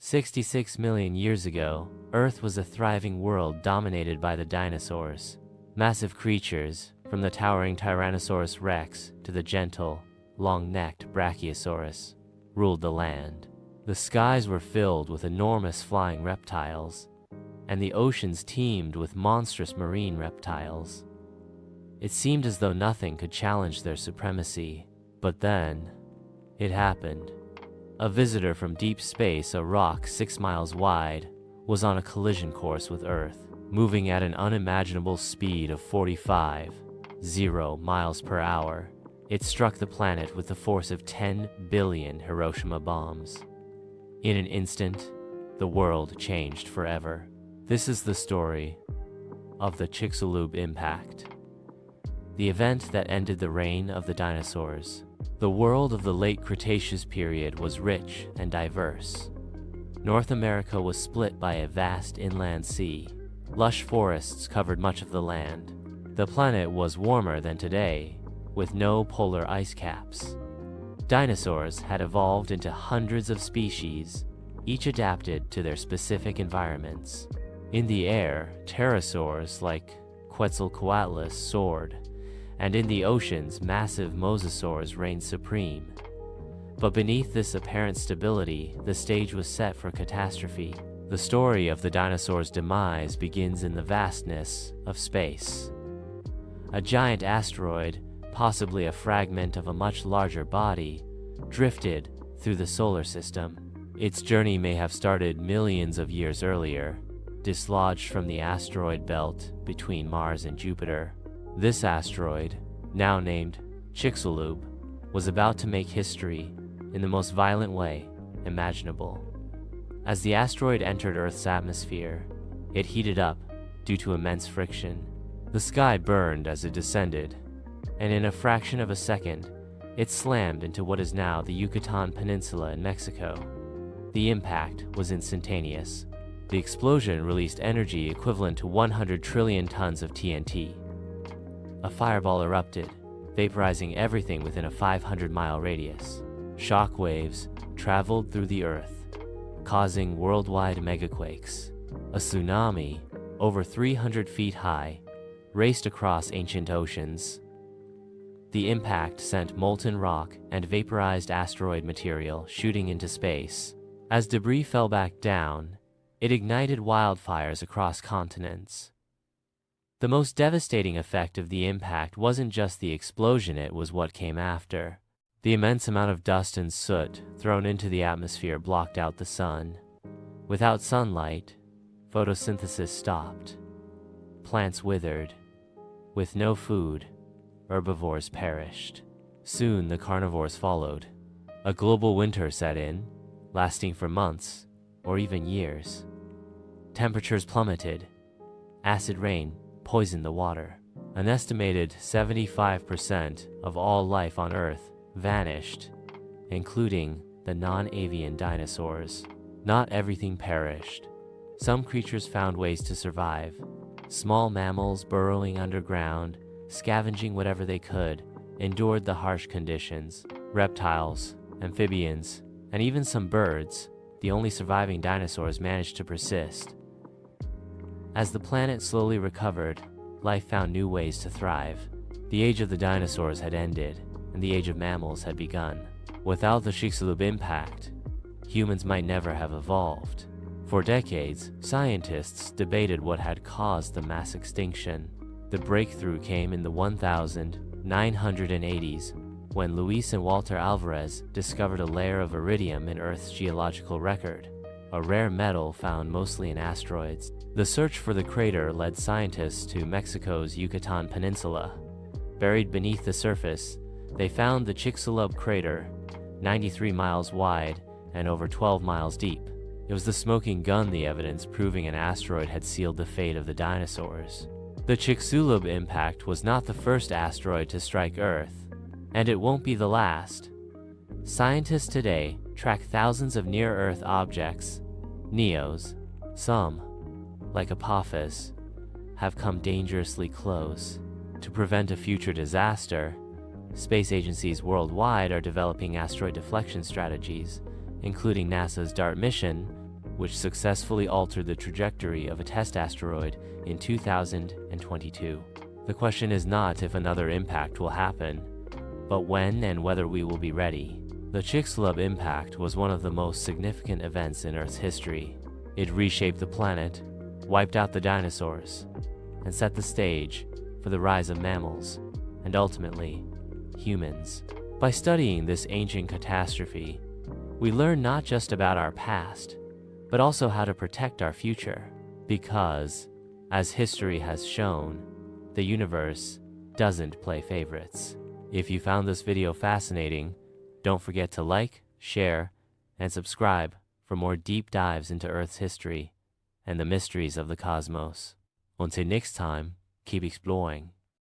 66 million years ago, Earth was a thriving world dominated by the dinosaurs. Massive creatures, from the towering Tyrannosaurus rex to the gentle, long-necked Brachiosaurus, ruled the land. The skies were filled with enormous flying reptiles, and the oceans teemed with monstrous marine reptiles. It seemed as though nothing could challenge their supremacy. But then, it happened. A visitor from deep space, a rock 6 miles wide, was on a collision course with Earth, moving at an unimaginable speed of 45.0 miles per hour. It struck the planet with the force of 10 billion Hiroshima bombs. In an instant, the world changed forever. This is the story of the Chicxulub impact, the event that ended the reign of the dinosaurs. The world of the late Cretaceous period was rich and diverse. North America was split by a vast inland sea. Lush forests covered much of the land. The planet was warmer than today, with no polar ice caps. Dinosaurs had evolved into hundreds of species, each adapted to their specific environments. In the air, pterosaurs like Quetzalcoatlus soared, and in the oceans, massive mosasaurs reigned supreme. But beneath this apparent stability, the stage was set for catastrophe. The story of the dinosaurs' demise begins in the vastness of space. A giant asteroid, possibly a fragment of a much larger body, drifted through the solar system. Its journey may have started millions of years earlier, dislodged from the asteroid belt between Mars and Jupiter. This asteroid, now named Chicxulub, was about to make history in the most violent way imaginable. As the asteroid entered Earth's atmosphere, it heated up due to immense friction. The sky burned as it descended, and in a fraction of a second, it slammed into what is now the Yucatán Peninsula in Mexico. The impact was instantaneous. The explosion released energy equivalent to 100 trillion tons of TNT. A fireball erupted, vaporizing everything within a 500-mile radius. Shock waves traveled through the Earth, causing worldwide megaquakes. A tsunami, over 300 feet high, raced across ancient oceans. The impact sent molten rock and vaporized asteroid material shooting into space. As debris fell back down, it ignited wildfires across continents. The most devastating effect of the impact wasn't just the explosion, it was what came after. The immense amount of dust and soot thrown into the atmosphere blocked out the sun. Without sunlight, photosynthesis stopped. Plants withered. With no food, herbivores perished. Soon the carnivores followed. A global winter set in, lasting for months or even years. Temperatures plummeted. Acid rain poisoned the water. An estimated 75% of all life on Earth vanished, including the non-avian dinosaurs. Not everything perished. Some creatures found ways to survive. Small mammals burrowing underground, scavenging whatever they could, endured the harsh conditions. Reptiles, amphibians, and even some birds, the only surviving dinosaurs, managed to persist. As the planet slowly recovered, life found new ways to thrive. The age of the dinosaurs had ended, and the age of mammals had begun. Without the Chicxulub impact, humans might never have evolved. For decades, scientists debated what had caused the mass extinction. The breakthrough came in the 1980s, when Luis and Walter Alvarez discovered a layer of iridium in Earth's geological record, a rare metal found mostly in asteroids. The search for the crater led scientists to Mexico's Yucatán Peninsula. Buried beneath the surface, they found the Chicxulub crater, 93 miles wide and over 12 miles deep. It was the smoking gun, the evidence proving an asteroid had sealed the fate of the dinosaurs. The Chicxulub impact was not the first asteroid to strike Earth, and it won't be the last. Scientists today track thousands of near-Earth objects, NEOs. Some, like Apophis, have come dangerously close. To prevent a future disaster, space agencies worldwide are developing asteroid deflection strategies, including NASA's DART mission, which successfully altered the trajectory of a test asteroid in 2022. The question is not if another impact will happen, but when and whether we will be ready. The Chicxulub impact was one of the most significant events in Earth's history. It reshaped the planet, wiped out the dinosaurs, and set the stage for the rise of mammals, and ultimately, humans. By studying this ancient catastrophe, we learn not just about our past, but also how to protect our future. Because, as history has shown, the universe doesn't play favorites. If you found this video fascinating, don't forget to like, share, and subscribe for more deep dives into Earth's history and the mysteries of the cosmos. Until next time, keep exploring.